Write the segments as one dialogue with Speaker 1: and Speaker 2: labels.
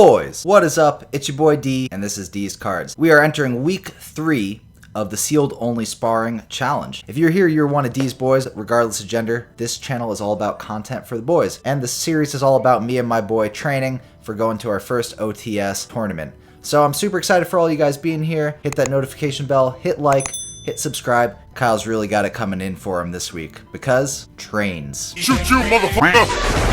Speaker 1: Boys, what is up? It's your boy D, and this is DeezCards. We are entering week 3 of the Sealed Only Sparring Challenge. If you're here, you're one of D's boys, regardless of gender. This channel is all about content for the boys, and the series is all about me and my boy training for going to our first OTS tournament. So I'm super excited for all you guys being here. Hit that notification bell, hit like, hit subscribe. Kyle's really got it coming in for him this week, because trains.
Speaker 2: Shoot you, motherfucker!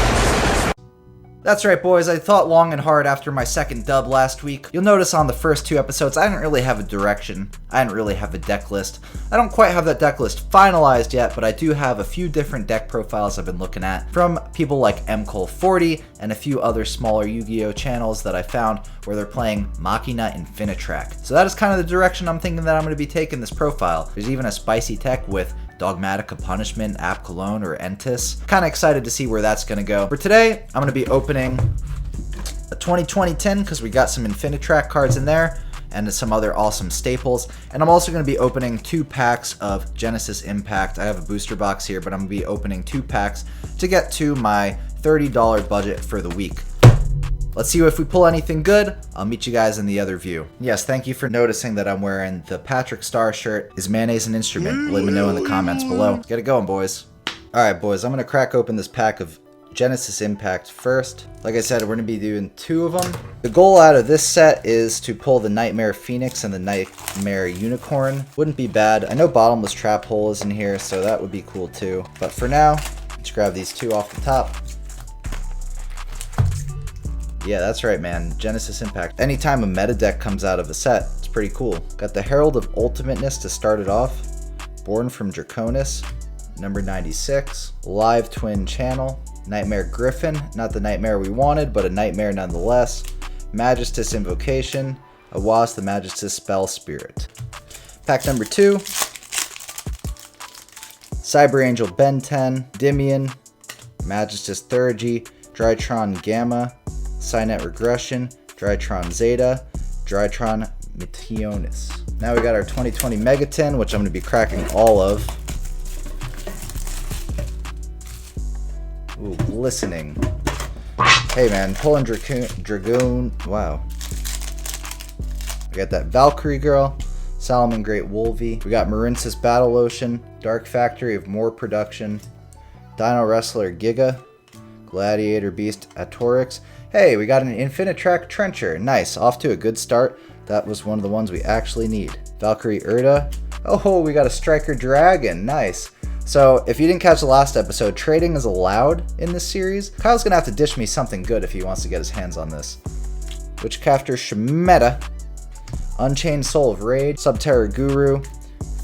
Speaker 1: That's right, boys. I thought long and hard after my second dub last week. You'll notice on the first 2 episodes, I didn't really have a direction. I didn't really have a deck list. I don't quite have that deck list finalized yet, but I do have a few different deck profiles I've been looking at from people like mcole40 and a few other smaller Yu-Gi-Oh channels that I found where they're playing Machina Infinitrack. So that is kind of the direction I'm thinking that I'm going to be taking this profile. There's even a spicy tech with Dogmatica Punishment, App Cologne, or Entis. Kind of excited to see where that's going to go. For today, I'm going to be opening a 2020 tin because we got some Infinitrack cards in there and some other awesome staples. And I'm also going to be opening 2 packs of Genesis Impact. I have a booster box here, but I'm going to be opening 2 packs to get to my $30 budget for the week. Let's see if we pull anything good. I'll meet you guys in the other view. Yes, thank you for noticing that I'm wearing the Patrick Star shirt. Is mayonnaise an instrument? Let me know in the comments below. Let's get it going, boys. Alright, boys, I'm going to crack open this pack of Genesis Impact first. Like I said, we're going to be doing 2 of them. The goal out of this set is to pull the Nightmare Phoenix and the Nightmare Unicorn. Wouldn't be bad. I know Bottomless Trap Hole is in here, so that would be cool too. But for now, let's grab these 2 off the top. Yeah, that's right, man. Genesis Impact. Anytime a meta deck comes out of a set, it's pretty cool. Got the Herald of Ultimateness to start it off. Born from Draconis, number 96. Live Twin Channel. Nightmare Griffin. Not the nightmare we wanted, but a nightmare nonetheless. Magistus Invocation. Awas the Magistus Spell Spirit. Pack number 2. Cyber Angel Ben 10. Dimian. Magistus Thurgy. Drytron Gamma. Cynet Regression, Drytron Zeta, Drytron Metionis. Now we got our 2020 Megatin, which I'm going to be cracking all of. Ooh, glistening. Hey man, pulling Dragoon. Wow. We got that Valkyrie Girl, Salomon Great Wolvie. We got Marinsis Battle Ocean, Dark Factory of More Production, Dino Wrestler Giga, Gladiator Beast Atorix. Hey, we got an Infinitrack Trencher. Nice, off to a good start. That was one of the ones we actually need. Valkyrie Urda. Oh, we got a Striker Dragon. Nice. So, if you didn't catch the last episode, trading is allowed in this series. Kyle's gonna have to dish me something good if he wants to get his hands on this. Witchcrafter Shemeta. Unchained Soul of Rage. Subterra Guru.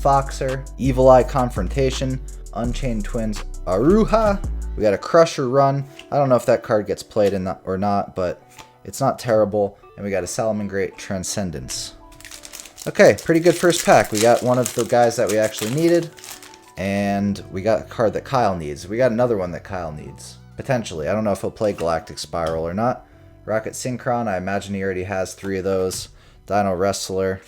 Speaker 1: Foxer. Evil Eye Confrontation. Unchained Twins Aruha. We got a Crusher Run. I don't know if that card gets played in or not, but it's not terrible. And we got a Salomon Great Transcendence. Okay, pretty good first pack. We got one of the guys that we actually needed, and we got a card that Kyle needs. We got another one that Kyle needs, potentially. I don't know if he'll play Galactic Spiral or not. Rocket Synchron, I imagine he already has 3 of those. Dino Wrestler,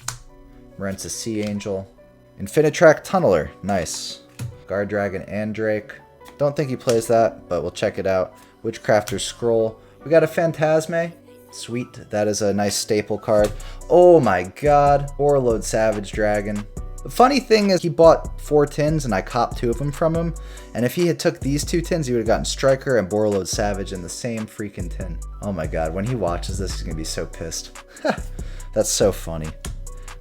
Speaker 1: Marensis Sea Angel, Infinitrack Tunneler, nice. Guard Dragon Andrake. Don't think he plays that, but we'll check it out. Witchcrafter's Scroll. We got a Phantasme. Sweet. That is a nice staple card. Oh my god. Warlord Savage Dragon. The funny thing is he bought 4 tins and I copped 2 of them from him. And if he had took these 2 tins, he would have gotten Striker and Warlord Savage in the same freaking tin. Oh my god. When he watches this, he's going to be so pissed. That's so funny.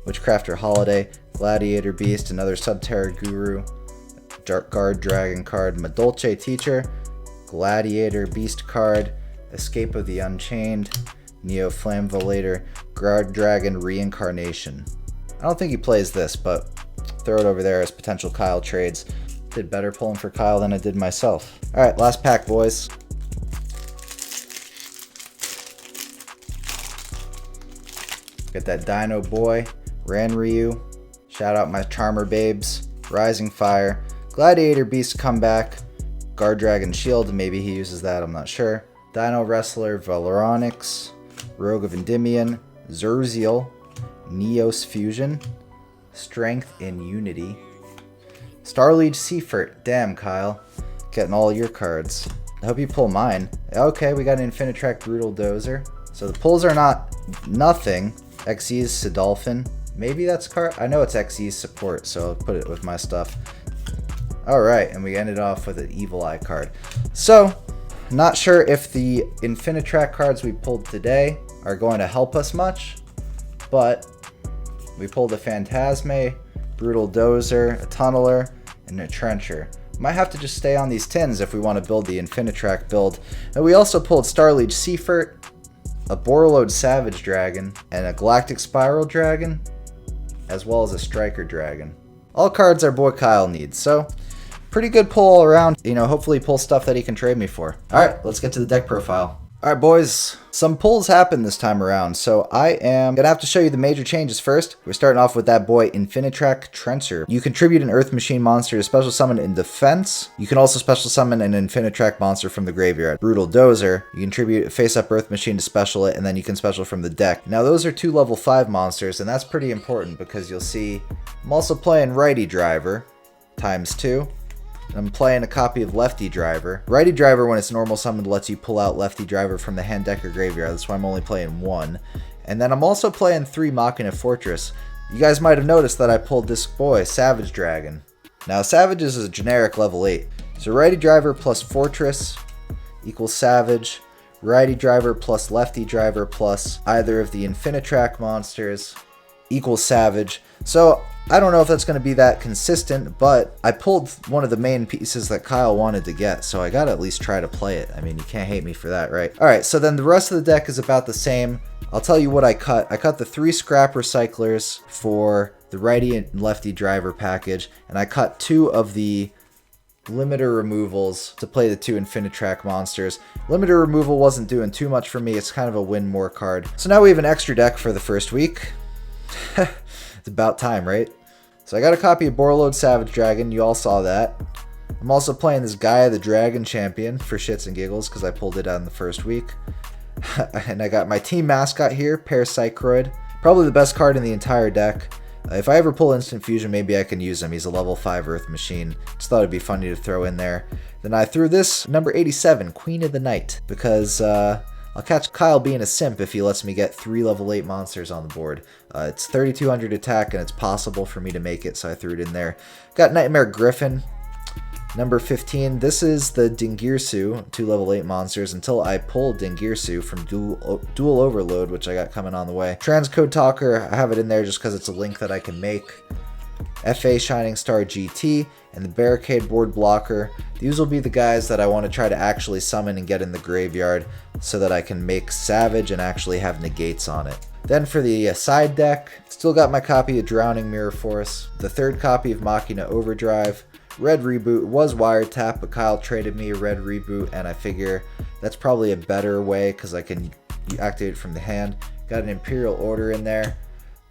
Speaker 1: Witchcrafter Holiday. Gladiator Beast. Another Subterra Guru. Guard Dragon card, Madolce Teacher, Gladiator Beast card, Escape of the Unchained, Neo Flamvolator, Guard Dragon Reincarnation. I don't think he plays this, but throw it over there as potential Kyle trades. Did better pulling for Kyle than I did myself. Alright, last pack, boys. Get that Dino Boy, Ranryu, shout out my Charmer Babes, Rising Fire, Gladiator Beast Comeback, Guard Dragon Shield, maybe he uses that, I'm not sure. Dino Wrestler Valoronix, Rogue of Endymion, Zerziel, Neos Fusion, Strength in Unity, Starliege Seafort. Damn, Kyle. Getting all your cards. I hope you pull mine. Okay, we got an Infinitrack Brutal Dozer. So the pulls are not nothing. XE's Sidolphin. Maybe that's a card. I know it's XE's support, so I'll put it with my stuff. Alright, and we ended off with an Evil Eye card. So, not sure if the Infinitrack cards we pulled today are going to help us much, but we pulled a Phantasme, Brutal Dozer, a Tunneler, and a Trencher. Might have to just stay on these tins if we want to build the Infinitrack build. And we also pulled Starliege Seafert, a Borreload Savage Dragon, and a Galactic Spiral Dragon, as well as a Striker Dragon. All cards our boy Kyle needs, so pretty good pull all around. You know, hopefully pull stuff that he can trade me for. Alright, let's get to the deck profile. Alright boys, some pulls happened this time around, so I am gonna have to show you the major changes first. We're starting off with that boy Infinitrack Trencher. You contribute an Earth Machine monster to special summon in defense. You can also special summon an Infinitrack monster from the graveyard. Brutal Dozer, you contribute a face-up Earth Machine to special it, and then you can special from the deck. Now those are 2 level 5 monsters, and that's pretty important because you'll see I'm also playing Righty Driver, ×2. I'm playing a copy of Lefty Driver. Righty Driver, when it's normal summoned, lets you pull out Lefty Driver from the hand, deck, or graveyard. That's why I'm only playing 1. And then I'm also playing 3 Machina Fortress. You guys might have noticed that I pulled this boy, Savage Dragon. Now, Savage is a generic level 8. So Righty Driver plus Fortress equals Savage. Righty Driver plus Lefty Driver plus either of the Infinitrack monsters equals Savage. So I don't know if that's going to be that consistent, but I pulled one of the main pieces that Kyle wanted to get, so I got to at least try to play it. I mean, you can't hate me for that, right? Alright, so then the rest of the deck is about the same. I'll tell you what I cut. I cut the 3 Scrap Recyclers for the Righty and Lefty Driver package, and I cut 2 of the Limiter removals to play the 2 Infinitrack monsters. Limiter removal wasn't doing too much for me. It's kind of a win more card. So now we have an extra deck for the first week. It's about time, right? So I got a copy of Borreload Savage Dragon. You all saw that. I'm also playing this Gaia the Dragon Champion for shits and giggles because I pulled it out in the first week. And I got my team mascot here, Parapsychroid. Probably the best card in the entire deck. If I ever pull Instant Fusion, maybe I can use him. He's a level 5 Earth Machine. Just thought it'd be funny to throw in there. Then I threw this, number 87, Queen of the Night, because I'll catch Kyle being a simp if he lets me get 3 level 8 monsters on the board. It's 3200 attack, and it's possible for me to make it, so I threw it in there. Got Nightmare Griffin, number 15. This is the Dingirsu, 2 level 8 monsters, until I pull Dingirsu from Dual Overload, which I got coming on the way. Transcode Talker, I have it in there just because it's a link that I can make. FA Shining Star GT, and the Barricade Board Blocker. These will be the guys that I want to try to actually summon and get in the graveyard so that I can make Savage and actually have negates on it. Then for the side deck, still got my copy of Drowning Mirror Force, the 3rd copy of Machina Overdrive. Red Reboot was Wiretap, but Kyle traded me a Red Reboot, and I figure that's probably a better way because I can activate it from the hand. Got an Imperial Order in there.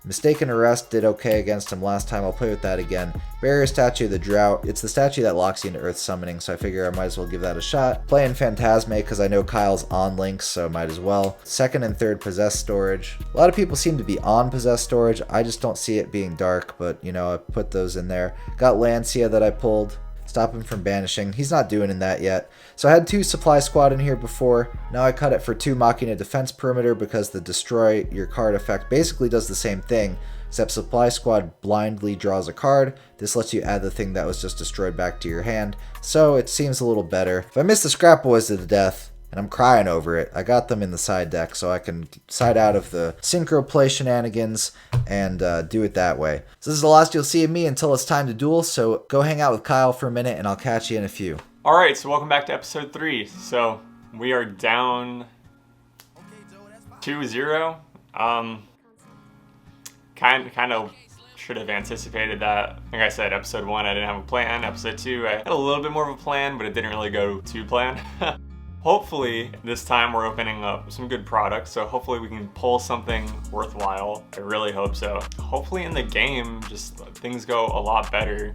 Speaker 1: Mistaken Arrest did okay against him last time. I'll play with that again. Barrier Statue of the Drought. It's the statue that locks you into Earth Summoning, so I figure I might as well give that a shot. Playing Phantasme because I know Kyle's on links, so might as well. 2nd and 3rd Possessed Storage. A lot of people seem to be on Possessed Storage. I just don't see it being dark, but you know, I put those in there. Got Lancia that I pulled. Stop him from banishing. He's not doing in that yet. So I had 2 Supply Squad in here before. Now I cut it for 2 Machina Defense Perimeter because the destroy your card effect basically does the same thing, except Supply Squad blindly draws a card. This lets you add the thing that was just destroyed back to your hand. So it seems a little better. If I miss the Scrap Boys to the death, and I'm crying over it, I got them in the side deck so I can side out of the synchro play shenanigans and do it that way. So this is the last you'll see of me until it's time to duel, so go hang out with Kyle for a minute and I'll catch you in a few.
Speaker 3: Alright, so welcome back to episode 3. So we are down 2-0. Kind of should have anticipated that. Like I said, episode 1 I didn't have a plan. Episode 2 I had a little bit more of a plan, but it didn't really go to plan. Hopefully, this time we're opening up some good products, so hopefully we can pull something worthwhile. I really hope so. Hopefully in the game, just things go a lot better.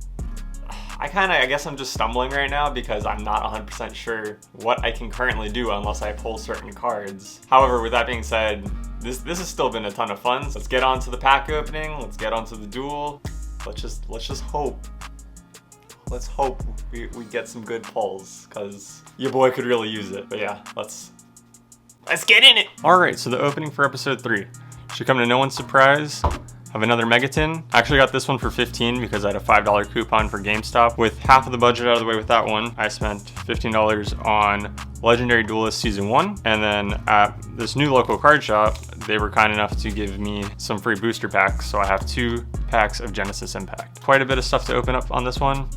Speaker 3: I guess I'm just stumbling right now because I'm not 100% sure what I can currently do unless I pull certain cards. However, with that being said, this has still been a ton of fun. So let's get on to the pack opening, let's get on to the duel. Let's just hope. Let's hope we get some good pulls, because your boy could really use it. But yeah, let's Let's get in it. All right, so the opening for episode 3 should come to no one's surprise. Have another Megatin. I actually got this one for $15 because I had a $5 coupon for GameStop. With half of the budget out of the way with that one, I spent $15 on Legendary Duelist Season 1. And then at this new local card shop, they were kind enough to give me some free booster packs. So I have 2 packs of Genesis Impact. Quite a bit of stuff to open up on this one.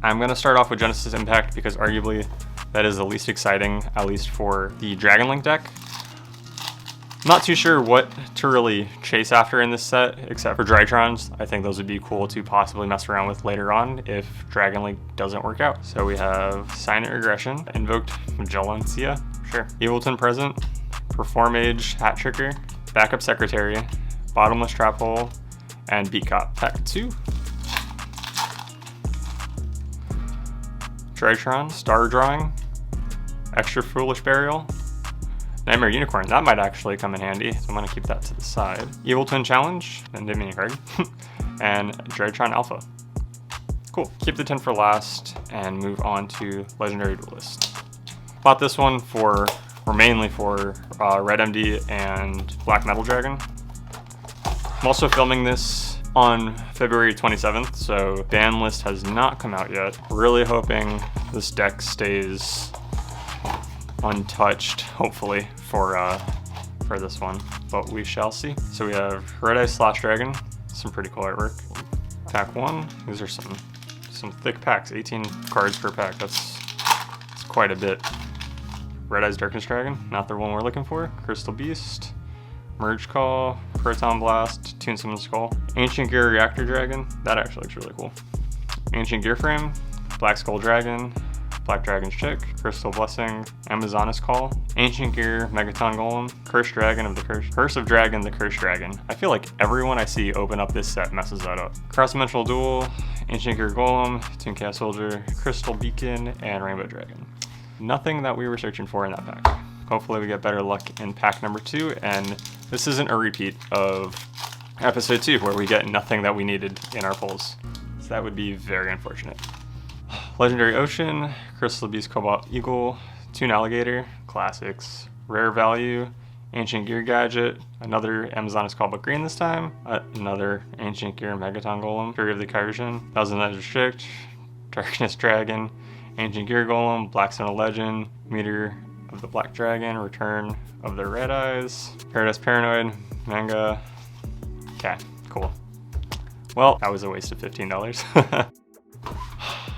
Speaker 3: I'm gonna start off with Genesis Impact because arguably that is the least exciting, at least for the Dragon Link deck. Not too sure what to really chase after in this set, except for Drytrons. I think those would be cool to possibly mess around with later on if Dragon Link doesn't work out. So we have Silent Regression, Invoked Magellantia, sure. Evilton Present, Perform Age, Hat Tricker, Backup Secretary, Bottomless Trap Hole, and Beat Cop. Pack 2. Drytron, Star Drawing, Extra Foolish Burial, Nightmare Unicorn, that might actually come in handy, so I'm gonna keep that to the side. Evil Twin Challenge, and Dominion card, and Drytron Alpha. Cool, keep the 10 for last, and move on to Legendary Duelist. Bought this one mainly for Red MD and Black Metal Dragon. I'm also filming this on February 27th, so ban list has not come out yet. Really hoping this deck stays untouched, hopefully, for this one, but we shall see. So we have Red Eye Slash Dragon, some pretty cool artwork. Pack 1, these are some thick packs, 18 cards per pack, that's quite a bit. Red Eye's Darkness Dragon, not the one we're looking for. Crystal Beast, Merge Call, Proton Blast, Toon Summon Skull, Ancient Gear Reactor Dragon, that actually looks really cool. Ancient Gear Frame, Black Skull Dragon, Black Dragon's Chick, Crystal Blessing, Amazoness Call, Ancient Gear, Megaton Golem, Curse of Dragon, the Cursed Dragon. I feel like everyone I see open up this set messes that up. Cross-Dimensional Duel, Ancient Gear Golem, Tooncat Soldier, Crystal Beacon, and Rainbow Dragon. Nothing that we were searching for in that pack. Hopefully we get better luck in pack number 2, and this isn't a repeat of episode 2 where we get nothing that we needed in our pulls. So that would be very unfortunate. Legendary Ocean, Crystal Beast Cobalt Eagle, Toon Alligator, classics, Rare Value, Ancient Gear Gadget, another Amazoness Call but green this time, another Ancient Gear Megaton Golem, Fury of the Kaiserson, Thousand Edge Restrict, Darkness Dragon, Ancient Gear Golem, Black Sun of Legend, Meteor of the Black Dragon, Return of the Red Eyes, Paradise Paranoid, Manga. Okay, cool. Well, that was a waste of $15.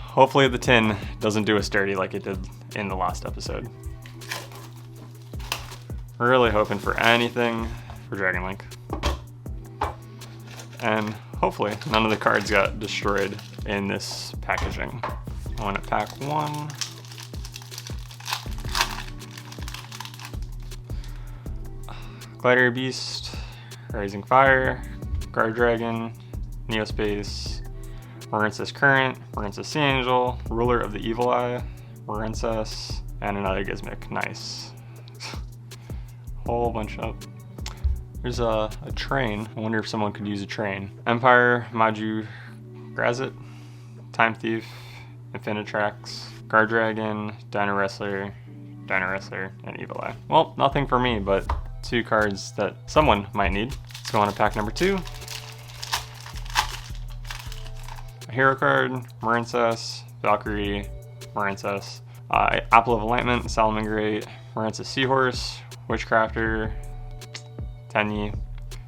Speaker 3: Hopefully the tin doesn't do us dirty like it did in the last episode. We're really hoping for anything for Dragon Link. And hopefully none of the cards got destroyed in this packaging. I want to pack 1. Gladiator Beast, Rising Fire, Guard Dragon, Neospace, Marincess Current, Marincess Sea Angel, Ruler of the Evil Eye, Marincess, and another Gizmic. Nice. Whole bunch up. There's a train. I wonder if someone could use a train. Empire, Maju Grazit, Time Thief, Infinitrax, Guard Dragon, Dino Wrestler, and Evil Eye. Well, nothing for me, but 2 cards that someone might need. Let's go on to pack number 2. A hero card, Marincess, Valkyrie, Marincess, Apple of Enlightenment, Salamangreat, Marincess Seahorse, Witchcrafter, Tenyi,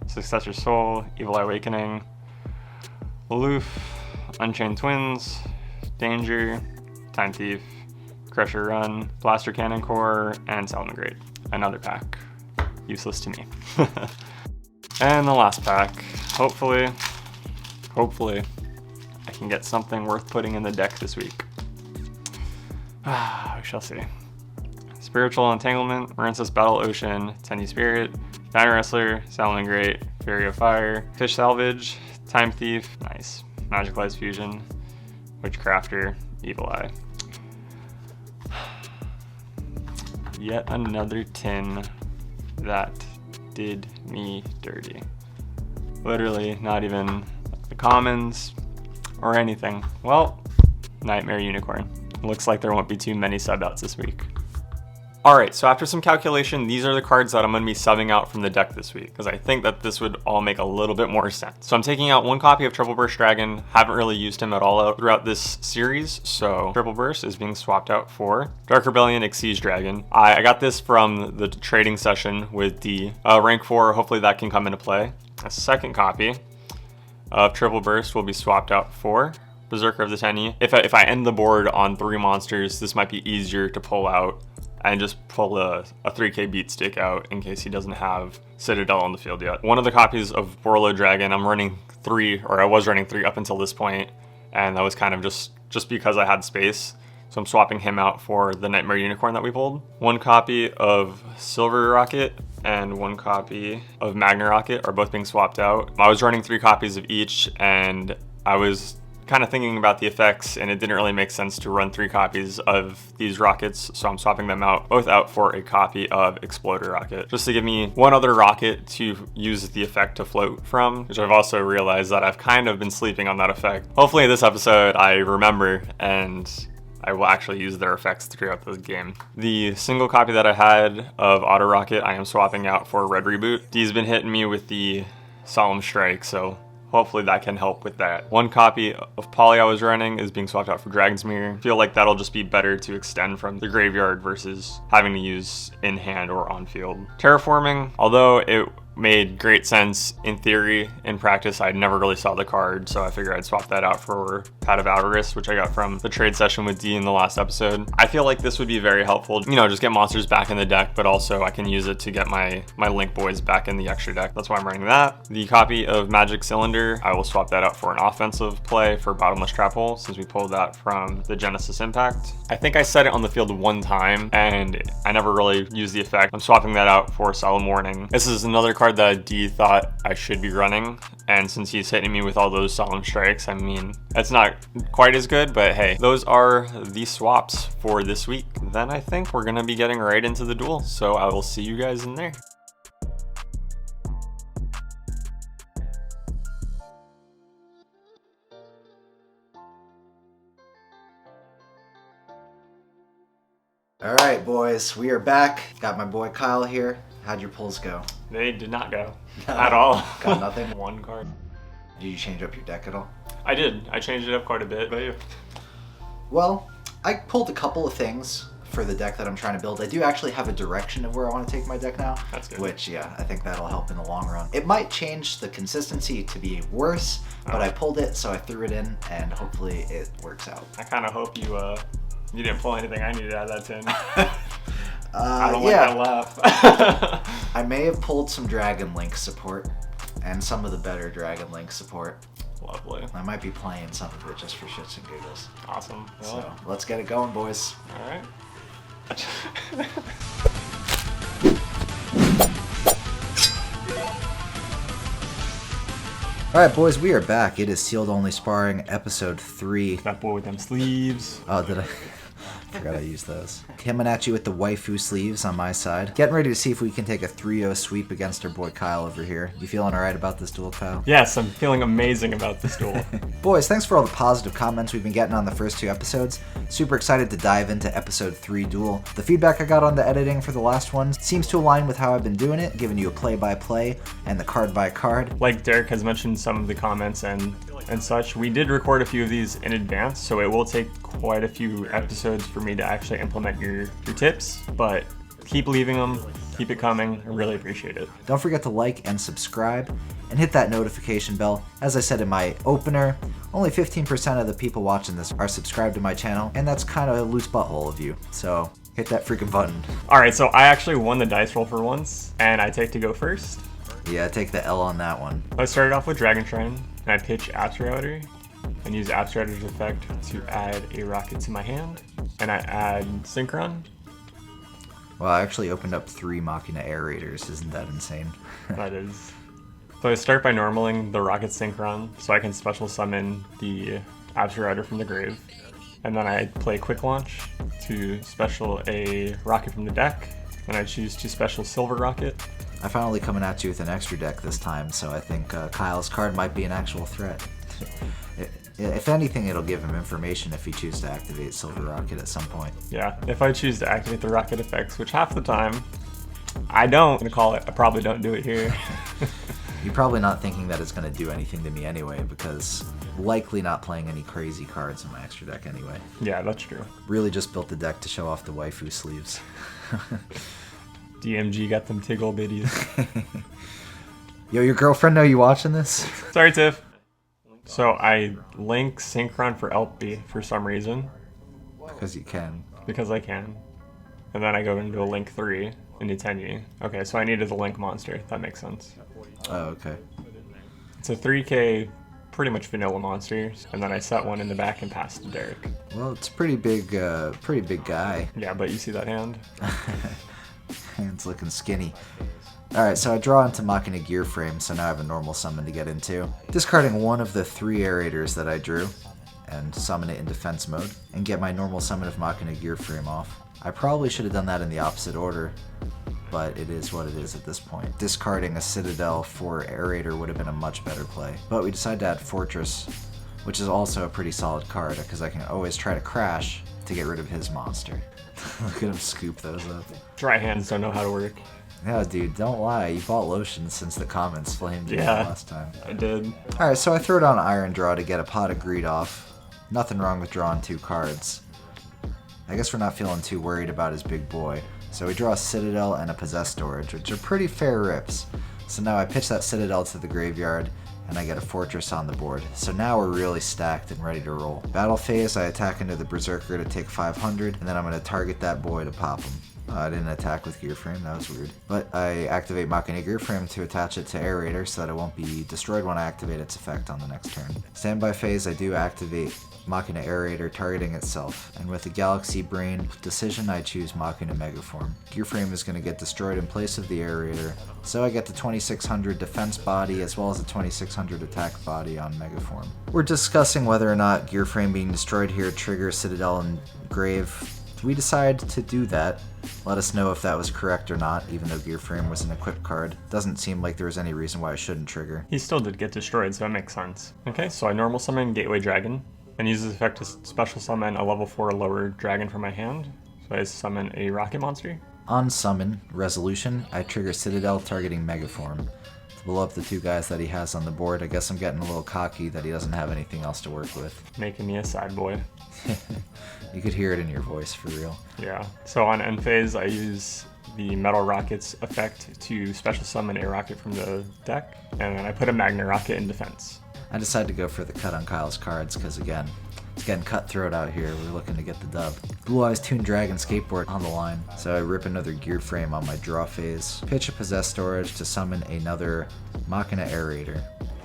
Speaker 3: Successor Soul, Evil Eye Awakening, Aloof, Unchained Twins, Danger, Time Thief, Crusher Run, Blaster Cannon Core, and Salamangreat. Another pack. Useless to me. And the last pack. Hopefully, I can get something worth putting in the deck this week. We shall see. Spiritual Entanglement, Marincess Battle Ocean, Tenyi Spirit, Dino Wrestler, Salamangreat, Fury of Fire, Fish Salvage, Time Thief, nice, Magicalized Fusion, Witchcrafter, Evil Eye. Yet another tin that did me dirty. Literally not even the commons or anything. Well, Nightmare Unicorn. Looks like there won't be too many sub outs this week. Alright, so after some calculation, these are the cards that I'm going to be subbing out from the deck this week, because I think that this would all make a little bit more sense. So I'm taking out one copy of Triple Burst Dragon. Haven't really used him at all throughout this series, so Triple Burst is being swapped out for Dark Rebellion Exige Dragon. I got this from the trading session with D. Rank 4, hopefully that can come into play. A second copy of Triple Burst will be swapped out for Berserker of the Tenyi. If I end the board on 3 monsters, this might be easier to pull out and just pull a 3k beat stick out in case he doesn't have Citadel on the field yet. One of the copies of Borlo Dragon, I'm running 3, or I was running 3 up until this point, and that was kind of just because I had space. So I'm swapping him out for the Nightmare Unicorn that we pulled. One copy of Silver Rocket and one copy of Magna Rocket are both being swapped out. I was running 3 copies of each, and I was kind of thinking about the effects, and it didn't really make sense to run 3 copies of these rockets, so I'm swapping them out, both out for a copy of Exploder Rocket, just to give me one other rocket to use the effect to float from, which I've also realized that I've kind of been sleeping on that effect. Hopefully this episode I remember and I will actually use their effects throughout the game. The single copy that I had of Auto Rocket, I am swapping out for Red Reboot. D's been hitting me with the Solemn Strike, so hopefully that can help with that. One copy of Poly I was running is being swapped out for Dragon's Mirror. I feel like that'll just be better to extend from the graveyard versus having to use in hand or on field. Terraforming, although it made great sense in theory, in practice I never really saw the card, so I figured I'd swap that out for Pad of Avarice, which I got from the trade session with D in the last episode. I feel like this would be very helpful, you know, just get monsters back in the deck, but also I can use it to get my Link Boys back in the extra deck. That's why I'm running that. The copy of Magic Cylinder, I will swap that out for an offensive play for Bottomless Trap Hole, since we pulled that from the Genesis Impact. I think I set it on the field one time, and I never really used the effect. I'm swapping that out for Solemn Warning. This is another card that D thought I should be running, and since he's hitting me with all those Solemn Strikes, I mean, it's not quite as good, but hey, those are the swaps for this week. Then I think we're gonna be getting right into the duel, so I will see you guys in there.
Speaker 1: All right, boys, we are back. Got my boy Kyle here. How'd your pulls go?
Speaker 3: They did not go at all.
Speaker 1: Got nothing?
Speaker 3: One card.
Speaker 1: Did you change up your deck at all?
Speaker 3: I did. I changed it up quite a bit, but yeah.
Speaker 1: Well, I pulled a couple of things for the deck that I'm trying to build. I do actually have a direction of where I want to take my deck now.
Speaker 3: That's good.
Speaker 1: Which, yeah, I think that'll help in the long run. It might change the consistency to be worse, but I pulled it, so I threw it in, and hopefully it works out.
Speaker 3: I kind of hope you didn't pull anything I needed out of that tin. I don't
Speaker 1: yeah.
Speaker 3: like that laugh.
Speaker 1: I may have pulled some Dragon Link support, and some of the better Dragon Link support.
Speaker 3: Lovely.
Speaker 1: I might be playing some of it just for shits and giggles.
Speaker 3: Awesome. Well,
Speaker 1: So let's get it going, boys.
Speaker 3: all right.
Speaker 1: All right, boys, we are back. It is Sealed Only Sparring, episode 3.
Speaker 3: That boy with them sleeves.
Speaker 1: Oh, did I? Forgot I used those. Coming at you with the waifu sleeves on my side. Getting ready to see if we can take a 3-0 sweep against our boy Kyle over here. You feeling all right about this duel, Kyle?
Speaker 3: Yes, I'm feeling amazing about this duel.
Speaker 1: Boys, thanks for all the positive comments we've been getting on the first 2 episodes. Super excited to dive into episode 3 duel. The feedback I got on the editing for the last one seems to align with how I've been doing it, giving you a play-by-play and the card-by-card.
Speaker 3: Like Derek has mentioned some of the comments and such, we did record a few of these in advance, so it will take quite a few episodes for me to actually implement your tips, but keep leaving them, keep it coming. I really appreciate it.
Speaker 1: Don't forget to like and subscribe and hit that notification bell. As I said in my opener, only 15% of the people watching this are subscribed to my channel, and that's kind of a loose butthole of you, so hit that freaking button.
Speaker 3: Alright, so I actually won the dice roll for once, and I take to go first.
Speaker 1: Yeah, take the L on that one.
Speaker 3: I started off with Dragon Shrine, and I pitch Absterrouter, and use Absterrouter's effect to add a rocket to my hand, and I add Synchron.
Speaker 1: Well, I actually opened up 3 Machina Aerators. Isn't that insane?
Speaker 3: That is. So I start by normaling the Rocket Synchron, so I can special summon the Absterrouter from the grave. And then I play Quick Launch to special a rocket from the deck, and I choose to special Silver Rocket.
Speaker 1: I'm finally coming at you with an extra deck this time, so I think Kyle's card might be an actual threat. If anything, it'll give him information if he chooses to activate Silver Rocket at some point.
Speaker 3: Yeah, if I choose to activate the rocket effects, which half the time I don't. I'm gonna call it, I probably don't do it here.
Speaker 1: You're probably not thinking that it's going to do anything to me anyway, because likely not playing any crazy cards in my extra deck anyway.
Speaker 3: Yeah, that's true.
Speaker 1: Really just built the deck to show off the waifu sleeves.
Speaker 3: DMG got them tiggle bitties.
Speaker 1: Yo, your girlfriend know you watching this?
Speaker 3: Sorry, Tiff. So I link Synchron for LP for some reason.
Speaker 1: Because you can.
Speaker 3: Because I can. And then I go into a link 3 into Tenyi. Okay, so I needed the link monster. That makes sense.
Speaker 1: Oh, okay.
Speaker 3: It's a 3k, pretty much vanilla monster, and then I set one in the back and pass to Derek.
Speaker 1: Well, it's pretty big guy.
Speaker 3: Yeah, but you see that hand?
Speaker 1: Hand's looking skinny. Alright, so I draw into Machina Gear Frame, so now I have a normal summon to get into. Discarding one of the 3 aerators that I drew, and summon it in defense mode, and get my normal summon of Machina Gear Frame off. I probably should have done that in the opposite order, but it is what it is at this point. Discarding a Citadel for Aerator would have been a much better play. But we decided to add Fortress, which is also a pretty solid card, because I can always try to crash to get rid of his monster. Look at him scoop those up.
Speaker 3: Dry hands don't know how to work.
Speaker 1: Yeah, dude, don't lie. You bought lotion since the comments flamed you last time.
Speaker 3: I did.
Speaker 1: Alright, so I throw down Iron Draw to get a Pot of Greed off. Nothing wrong with drawing 2 cards. I guess we're not feeling too worried about his big boy. So we draw a Citadel and a Possess Storage, which are pretty fair rips. So now I pitch that Citadel to the graveyard, and I get a Fortress on the board. So now we're really stacked and ready to roll. Battle phase, I attack into the Berserker to take 500, and then I'm going to target that boy to pop him. I didn't attack with Gear Frame, that was weird. But I activate Machina Gear Frame to attach it to Aerator so that it won't be destroyed when I activate its effect on the next turn. Standby phase, I do activate Machina Aerator targeting itself, and with the Galaxy Brain decision I choose Machina Megaform. Gear Frame is going to get destroyed in place of the Aerator, so I get the 2600 defense body as well as the 2600 attack body on Megaform. We're discussing whether or not Gear Frame being destroyed here triggers Citadel and Grave. We decide to do that. Let us know if that was correct or not, even though Gear Frame was an equipped card. Doesn't seem like there was any reason why I shouldn't trigger.
Speaker 3: He still did get destroyed, so it makes sense. Okay, so I normal summon Gateway Dragon, and use this effect to special summon a level 4 lower dragon from my hand. So I summon a rocket monster.
Speaker 1: On summon, Resolution, I trigger Citadel targeting Megaform to blow up the 2 guys that he has on the board. I guess I'm getting a little cocky that he doesn't have anything else to work with.
Speaker 3: Making me a side boy.
Speaker 1: You could hear it in your voice, for real.
Speaker 3: Yeah, so on end phase, I use the Metal Rocket's effect to special summon a rocket from the deck, and then I put a Magna Rocket in defense.
Speaker 1: I decided to go for the cut on Kyle's cards because, again, it's getting cutthroat out here. We're looking to get the dub. Blue Eyes Toon Dragon Skateboard on the line. So I rip another Gear Frame on my draw phase. Pitch a Possess Storage to summon another Machina Aerator.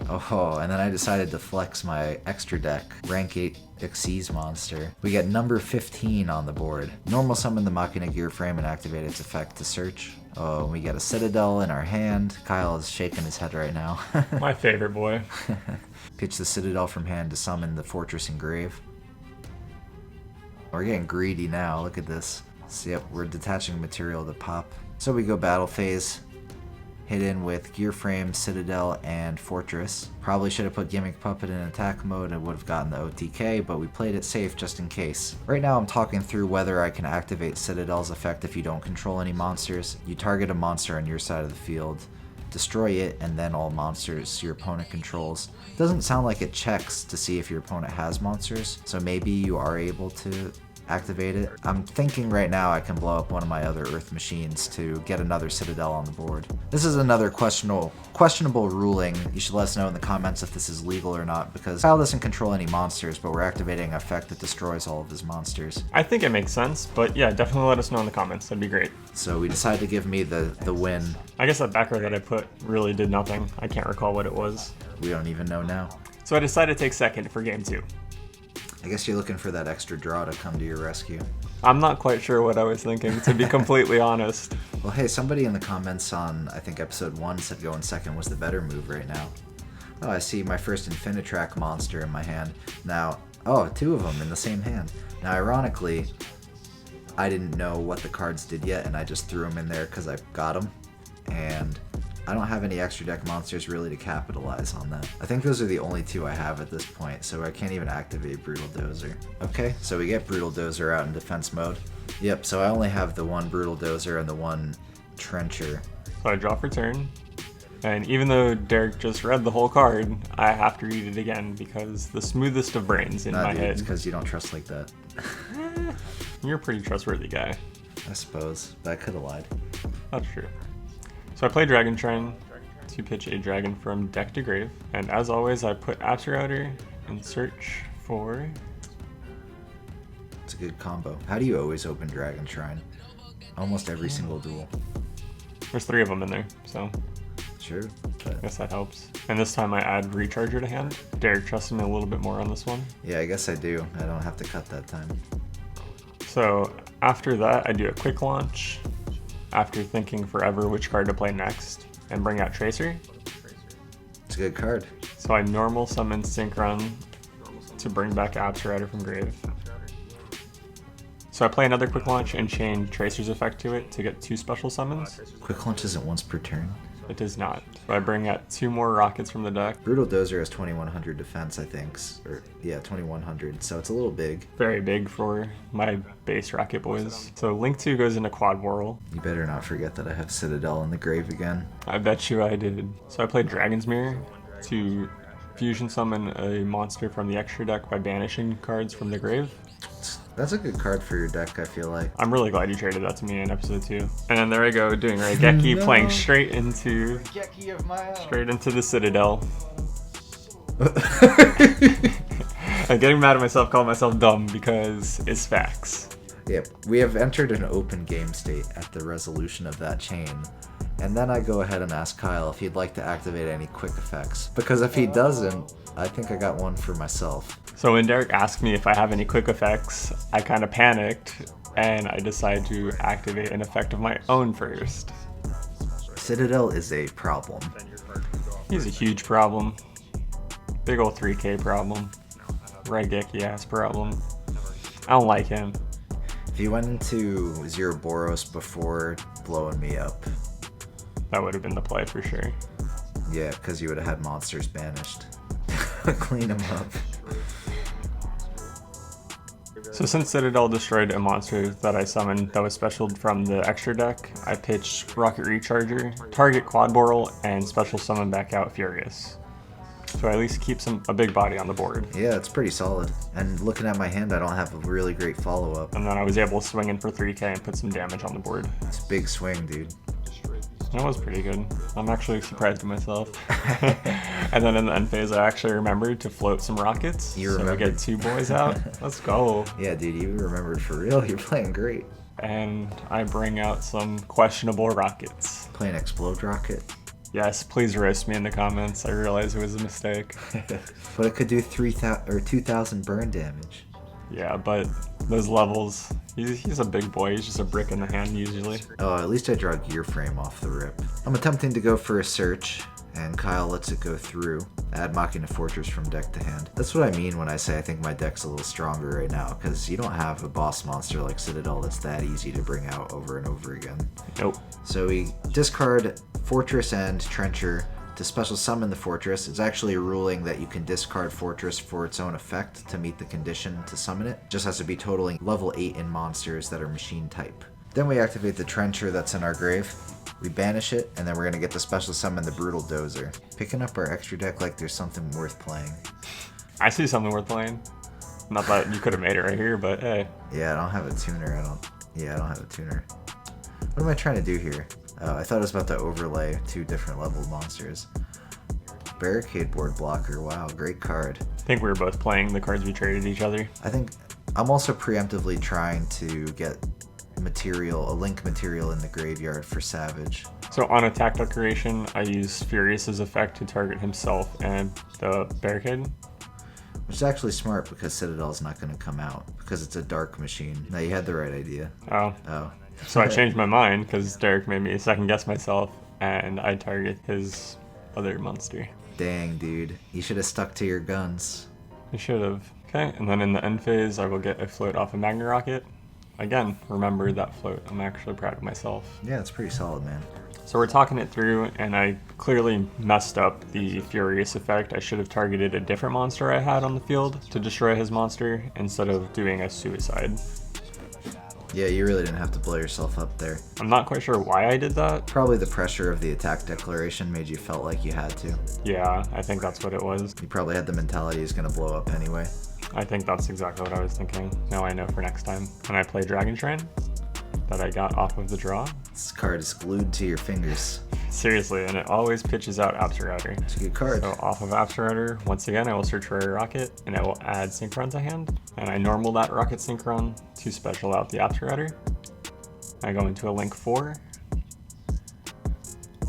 Speaker 1: Oh, and then I decided to flex my extra deck, rank 8 Xyz monster. We get number 15 on the board. Normal summon the Machina Gear Frame and activate its effect to search. Oh, we get a Citadel in our hand. Kyle is shaking his head right now.
Speaker 3: My favorite boy.
Speaker 1: Pitch the Citadel from hand to summon the Fortress and Grave. We're getting greedy now, look at this. So yep, we're detaching material to pop. So we go battle phase. Hit in with Gear Frame, Citadel, and Fortress. Probably should have put Gimmick Puppet in attack mode and would have gotten the OTK, but we played it safe just in case. Right now I'm talking through whether I can activate Citadel's effect if you don't control any monsters. You target a monster on your side of the field, destroy it, and then all monsters your opponent controls. Doesn't sound like it checks to see if your opponent has monsters, so maybe you are able to activate it. I'm thinking right now I can blow up one of my other Earth machines to get another Citadel on the board. This is another questionable ruling. You should let us know in the comments if this is legal or not, because Kyle doesn't control any monsters, but we're activating an effect that destroys all of his monsters.
Speaker 3: I think it makes sense, but yeah, definitely let us know in the comments. That'd be great.
Speaker 1: So we decided to give me the win.
Speaker 3: I guess that backer that I put really did nothing. I can't recall what it was.
Speaker 1: We don't even know now.
Speaker 3: So I decided to take second for game 2.
Speaker 1: I guess you're looking for that extra draw to come to your rescue.
Speaker 3: I'm not quite sure what I was thinking, to be completely honest.
Speaker 1: Well, hey, somebody in the comments on, I think, episode 1 said going second was the better move right now. Oh, I see my first Infinitrack monster in my hand. Now, oh, 2 of them in the same hand. Now, ironically, I didn't know what the cards did yet, and I just threw them in there because I got them. And I don't have any extra deck monsters really to capitalize on that. I think those are the only two I have at this point, so I can't even activate Brutal Dozer. Okay, so we get Brutal Dozer out in defense mode. Yep, so I only have the one Brutal Dozer and the one Trencher.
Speaker 3: So I draw for turn, and even though Derek just read the whole card, I have to read it again because the smoothest of brains in my
Speaker 1: Dude,
Speaker 3: head.
Speaker 1: it's because you don't trust like that.
Speaker 3: You're a pretty trustworthy guy.
Speaker 1: I suppose, but I could have lied.
Speaker 3: That's true. So I play Dragon Shrine to pitch a dragon from deck to grave, and as always I put Outer in search for...
Speaker 1: It's a good combo. How do you always open Dragon Shrine? Almost every single duel.
Speaker 3: There's 3 of them in there, so
Speaker 1: Sure,
Speaker 3: I
Speaker 1: but
Speaker 3: guess that helps. And this time I add Recharger to hand. Derek trusted me a little bit more on this one.
Speaker 1: yeah, I guess I do. I don't have to cut that time.
Speaker 3: So after that I do a quick launch, after thinking forever which card to play next, and bring out Tracer.
Speaker 1: It's a good card.
Speaker 3: So I normal summon Synchron to bring back Outer from grave. So I play another quick launch and chain Tracer's effect to it to get 2 special summons.
Speaker 1: Quick launch isn't once per turn.
Speaker 3: It does not. So I bring out 2 more rockets from the deck.
Speaker 1: Brutal Dozer has 2100 defense, I think. Or, yeah, 2100, so it's a little big.
Speaker 3: Very big for my base rocket boys. So Link 2 goes into Quad Whirl.
Speaker 1: You better not forget that I have Citadel in the grave again.
Speaker 3: I bet you I did. So I played Dragon's Mirror to fusion summon a monster from the extra deck by banishing cards from the grave.
Speaker 1: That's a good card for your deck, I feel like.
Speaker 3: I'm really glad you traded that to me in episode 2. And there I go, doing Raigeki, playing straight into the Citadel. I'm getting mad at myself, calling myself dumb because it's facts.
Speaker 1: Yep, we have entered an open game state at the resolution of that chain. And then I go ahead and ask Kyle if he'd like to activate any quick effects. Because if he doesn't, I think I got one for myself.
Speaker 3: So when Derek asked me if I have any quick effects, I kind of panicked and I decided to activate an effect of my own first.
Speaker 1: Citadel is a problem.
Speaker 3: He's a huge problem. Big ol' 3K problem. Raigeki ass problem. I don't like him.
Speaker 1: If he went into Zero Boros before blowing me up,
Speaker 3: That would have been the play for sure.
Speaker 1: yeah, because you would have had monsters banished. Clean them up.
Speaker 3: So since Citadel destroyed a monster that I summoned that was special from the extra deck, I pitched Rocket Recharger, target Quad Boral, and special summon back out Furious. So I at least keep a big body on the board.
Speaker 1: Yeah, it's pretty solid. And looking at my hand, I don't have a really great follow-up.
Speaker 3: And then I was able to swing in for 3k and put some damage on the board.
Speaker 1: It's a big swing, dude.
Speaker 3: That was pretty good. I'm actually surprised at myself. And then in the end phase, I actually remembered to float some rockets.
Speaker 1: You
Speaker 3: so we
Speaker 1: remembered.
Speaker 3: get 2 boys out. Let's go.
Speaker 1: Yeah, dude, you remembered for real. You're playing great.
Speaker 3: And I bring out some questionable rockets.
Speaker 1: Playing Explode Rocket.
Speaker 3: Yes, please roast me in the comments. I realize it was a mistake.
Speaker 1: But it could do 3,000 or 2,000 burn damage.
Speaker 3: Yeah, but those levels, he's a big boy. He's just a brick in the hand usually.
Speaker 1: Oh, at least I draw Gear Frame off the rip. I'm attempting to go for a search, and Kyle lets it go through. Add Machina Fortress from deck to hand. That's what I mean when I say I think my deck's a little stronger right now, because you don't have a boss monster like Citadel that's that easy to bring out over and over again.
Speaker 3: Nope.
Speaker 1: So we discard Fortress and Trencher to special summon the Fortress. It's actually a ruling that you can discard Fortress for its own effect to meet the condition to summon it. Just has to be totaling level 8 in monsters that are machine type. Then we activate the Trencher that's in our grave. We banish it, and then we're going to get to special summon the Brutal Dozer. Picking up our extra deck like there's something worth playing.
Speaker 3: I see something worth playing. Not that you could have made it right here, but hey.
Speaker 1: Yeah, I don't have a tuner. I don't have a tuner. What am I trying to do here? I thought I was about to overlay 2 different level monsters. Barricade Board Blocker. Wow, great card.
Speaker 3: I think we were both playing the cards we traded each other.
Speaker 1: I think I'm also preemptively trying to get material, a link material in the graveyard for Savage.
Speaker 3: So on attack declaration, I use Furious's effect to target himself and the barricade.
Speaker 1: Which is actually smart because Citadel's not going to come out because it's a dark machine. No, you had the right idea.
Speaker 3: Oh.
Speaker 1: Oh.
Speaker 3: So I changed my mind because Derek made me second guess myself and I target his other monster.
Speaker 1: Dang, dude. You should have stuck to your guns.
Speaker 3: I should have. Okay, and then in the end phase, I will get a float off a Magna Rocket again, remember that float. I'm actually proud of myself.
Speaker 1: Yeah, it's pretty solid, man.
Speaker 3: So we're talking it through, and I clearly messed up the Furious effect. I should have targeted a different monster I had on the field to destroy his monster instead of doing a suicide.
Speaker 1: Yeah, you really didn't have to blow yourself up there.
Speaker 3: I'm not quite sure why I did that.
Speaker 1: Probably the pressure of the attack declaration made you felt like you had to.
Speaker 3: Yeah, I think that's what it was.
Speaker 1: You probably had the mentality he's gonna blow up anyway.
Speaker 3: I think that's exactly what I was thinking. Now I know for next time. When I play Dragon Shrine that I got off of the draw.
Speaker 1: This card is glued to your fingers.
Speaker 3: Seriously, and it always pitches out Absurrouter.
Speaker 1: It's a good card.
Speaker 3: So off of Absurrouter, once again, I will search for a Rocket, and I will add Synchron to hand. And I normal that Rocket Synchron to special out the Absurrouter. I go into a Link 4.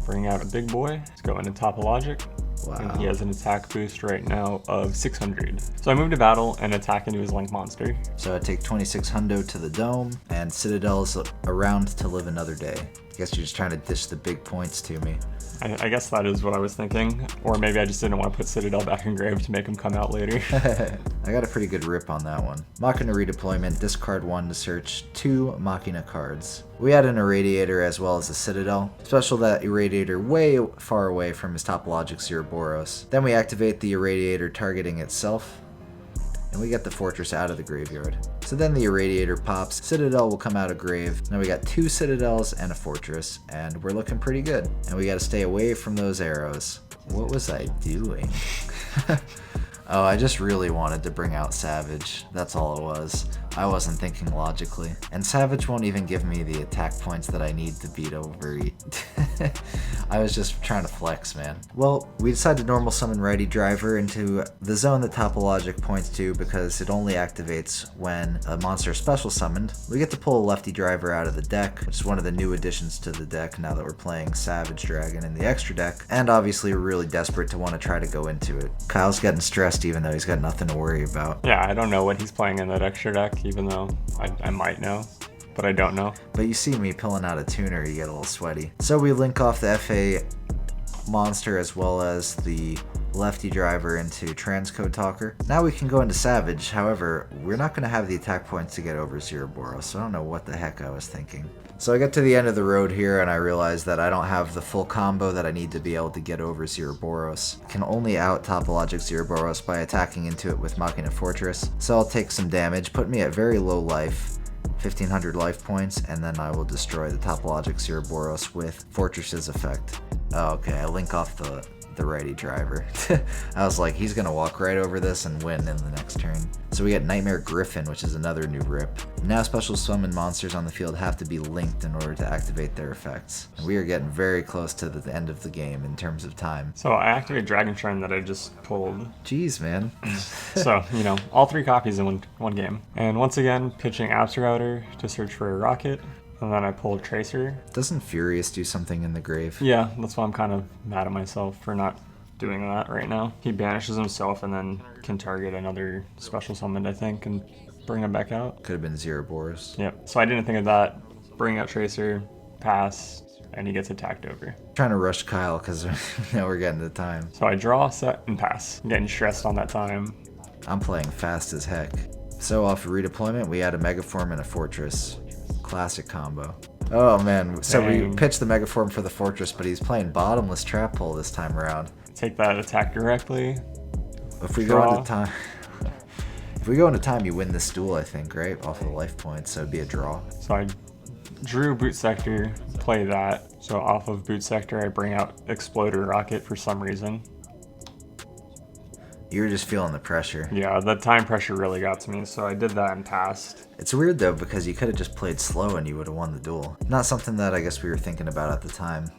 Speaker 3: Bring out a big boy. Let's go into Topologic.
Speaker 1: Wow.
Speaker 3: And he has an attack boost right now of 600. So I move to battle and attack into his Link monster.
Speaker 1: So I take 26 hundo to the dome, and Citadel's around to live another day. I guess you're just trying to dish the big points to me.
Speaker 3: I guess that is what I was thinking. Or maybe I just didn't want to put Citadel back in grave to make him come out later.
Speaker 1: I got a pretty good rip on that one. Machina redeployment, discard 1 to search 2 Machina cards. We had an Irradiator as well as a Citadel. Special that Irradiator way far away from his Topologic Ouroboros. Then we activate the Irradiator targeting itself, and we get the Fortress out of the graveyard. So then the Irradiator pops, Citadel will come out of grave. Now we got 2 Citadels and a Fortress, and we're looking pretty good. And we gotta stay away from those arrows. What was I doing? Oh, I just really wanted to bring out Savage. That's all it was. I wasn't thinking logically. And Savage won't even give me the attack points that I need to beat Overeat. I was just trying to flex, man. Well, we decided to normal summon Righty Driver into the zone that Topologic points to because it only activates when a monster is special summoned. We get to pull a Lefty Driver out of the deck, which is one of the new additions to the deck now that we're playing Savage Dragon in the extra deck. And obviously we're really desperate to want to try to go into it. Kyle's getting stressed even though he's got nothing to worry about.
Speaker 3: Yeah, I don't know what he's playing in that extra deck, even though I might know, but I don't know.
Speaker 1: But you see me pulling out a tuner, you get a little sweaty. So we link off the FA monster as well as the Lefty Driver into Transcode Talker. Now we can go into Savage, however, we're not going to have the attack points to get over Ouroboros, so I don't know what the heck I was thinking. So I get to the end of the road here and I realize that I don't have the full combo that I need to be able to get over Ouroboros. I can only out Topologic Ouroboros by attacking into it with Machina Fortress, so I'll take some damage, put me at very low life, 1500 life points, and then I will destroy the Topologic Ouroboros with Fortress's effect. Oh, okay, I link off the Righty Driver. I was like, he's gonna walk right over this and win in the next turn. So we get Nightmare Griffin, which is another new rip. Now special summon monsters on the field have to be linked in order to activate their effects. And we are getting very close to the end of the game in terms of time.
Speaker 3: So I activate Dragon Shrine that I just pulled.
Speaker 1: Jeez, man.
Speaker 3: So, you know, all 3 copies in one game. And once again, pitching Absurrouter to search for a Rocket. And then I pulled Tracer.
Speaker 1: Doesn't Furious do something in the grave?
Speaker 3: Yeah, that's why I'm kind of mad at myself for not doing that right now. He banishes himself and then can target another special summoned, I think, and bring him back out.
Speaker 1: Could have been Ouroboros.
Speaker 3: Yep, so I didn't think of that. Bring out Tracer, pass, and he gets attacked over.
Speaker 1: Trying to rush Kyle because now we're getting to time.
Speaker 3: So I draw, set, and pass. I'm getting stressed on that time.
Speaker 1: I'm playing fast as heck. So off of redeployment, we add a Megaform and a Fortress. Classic combo. Oh man, so we pitched the Megaform for the Fortress, but he's playing Bottomless Trap Pull this time around.
Speaker 3: Take that attack directly.
Speaker 1: If we go into time, if we go into time, you win this duel, I think, right? Off of the life points, so it'd be a draw.
Speaker 3: So I drew Boot Sector, play that. So off of Boot Sector, I bring out Exploder Rocket for some reason.
Speaker 1: You were just feeling the pressure.
Speaker 3: Yeah, the time pressure really got to me, so I did that and passed.
Speaker 1: It's weird though, because you could have just played slow and you would have won the duel. Not something that I guess we were thinking about at the time.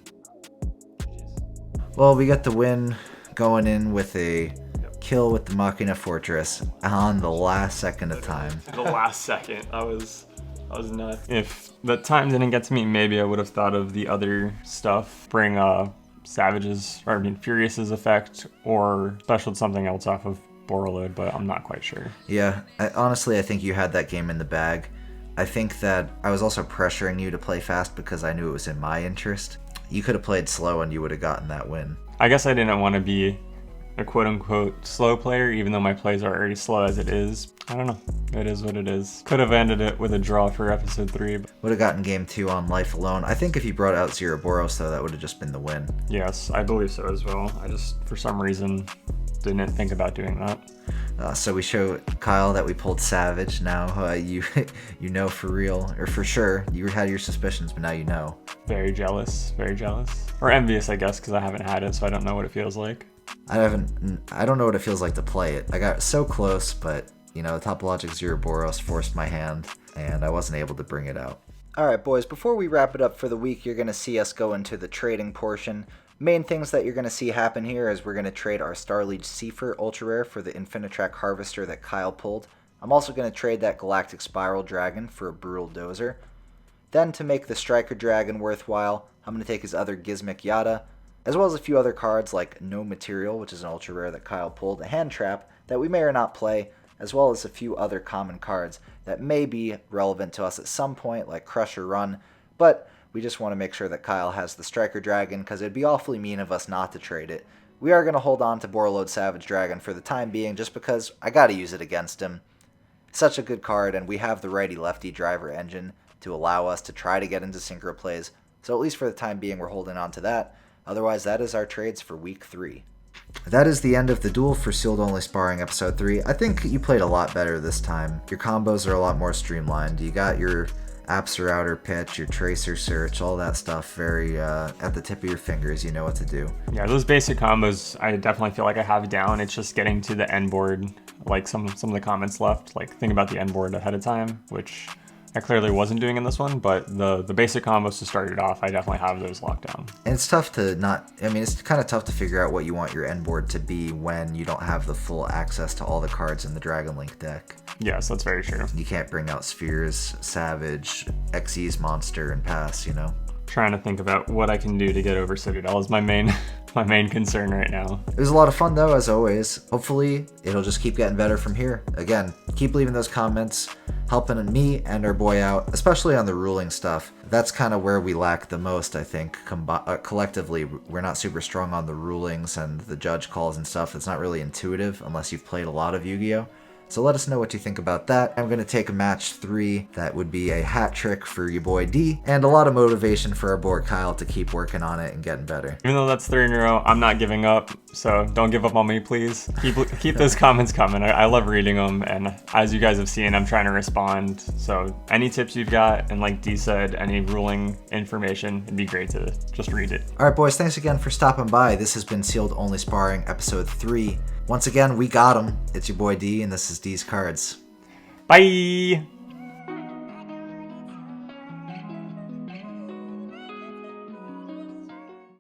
Speaker 1: Well, we got the win going in with a kill with the Machina Fortress on the last second of time.
Speaker 3: The last second, I was nuts. If the time didn't get to me, maybe I would have thought of the other stuff. Bring Furious's effect, or specialed something else off of Borreload, but I'm not quite sure.
Speaker 1: Yeah, honestly, I think you had that game in the bag. I think that I was also pressuring you to play fast because I knew it was in my interest. You could have played slow and you would have gotten that win.
Speaker 3: I guess I didn't want to be a quote-unquote slow player, even though my plays are already slow as it is. I don't know. It is what it is. Could have ended it with a draw for episode 3. But
Speaker 1: Would have gotten game 2 on life alone. I think if you brought out Boros, though, that would have just been the win.
Speaker 3: yes, I believe so as well. I just, for some reason, didn't think about doing that.
Speaker 1: So we show Kyle that we pulled Savage. Now you know for real, or for sure. You had your suspicions, but now you know.
Speaker 3: Very jealous. Very jealous. Or envious, I guess, because I haven't had it, so I don't know what it feels like.
Speaker 1: I don't know what it feels like to play it. I got so close, but you know, Topologic Boros forced my hand, and I wasn't able to bring it out. Alright boys, before we wrap it up for the week, you're going to see us go into the trading portion. Main things that you're going to see happen here is we're going to trade our Starliege Seifer Ultra Rare for the Infinitrack Harvester that Kyle pulled. I'm also going to trade that Galactic Spiral Dragon for a Brutal Dozer. Then, to make the Striker Dragon worthwhile, I'm going to take his other Gizmic Yada, as well as a few other cards like No Material, which is an Ultra Rare that Kyle pulled, a Hand Trap that we may or not play, as well as a few other common cards that may be relevant to us at some point, like Crush or Run, but we just want to make sure that Kyle has the Striker Dragon, because it'd be awfully mean of us not to trade it. We are going to hold on to Borreload Savage Dragon for the time being, just because I got to use it against him. Such a good card, and we have the righty-lefty driver engine to allow us to try to get into synchro plays, so at least for the time being we're holding on to that. Otherwise, that is our trades for week 3. That is the end of the duel for Sealed Only Sparring Episode 3. I think you played a lot better this time. Your combos are a lot more streamlined. You got your Apps Router pitch, your Tracer Search, all that stuff very at the tip of your fingers. You know what to do.
Speaker 3: Yeah, those basic combos I definitely feel like I have down. It's just getting to the end board, like some of the comments left. Like, think about the end board ahead of time, which I clearly wasn't doing in this one, but the basic combos to start it off, I definitely have those locked down.
Speaker 1: And it's tough to it's kind of tough to figure out what you want your end board to be when you don't have the full access to all the cards in the Dragon Link deck.
Speaker 3: Yes, that's very true.
Speaker 1: You can't bring out Spheres, Savage, Xyz Monster, and pass, you know?
Speaker 3: Trying to think about what I can do to get over Citadel is my main concern right now.
Speaker 1: It was a lot of fun though, as always. Hopefully it'll just keep getting better from here. Again, keep leaving those comments, helping me and our boy out, especially on the ruling stuff. That's kind of where we lack the most, I think. Collectively, we're not super strong on the rulings and the judge calls and stuff. It's not really intuitive unless you've played a lot of Yu-Gi-Oh! So let us know what you think about that. I'm going to take a match 3 that would be a hat trick for your boy D, and a lot of motivation for our boy Kyle to keep working on it and getting better.
Speaker 3: Even though that's 3 in a row, I'm not giving up, so don't give up on me, please. Keep those comments coming. I love reading them, and as you guys have seen, I'm trying to respond. So any tips you've got, and like D said, any ruling information, it'd be great to just read it.
Speaker 1: Alright boys, thanks again for stopping by. This has been Sealed Only Sparring, Episode 3. Once again, we got him. It's your boy D, and this is DeezCards.
Speaker 3: Bye!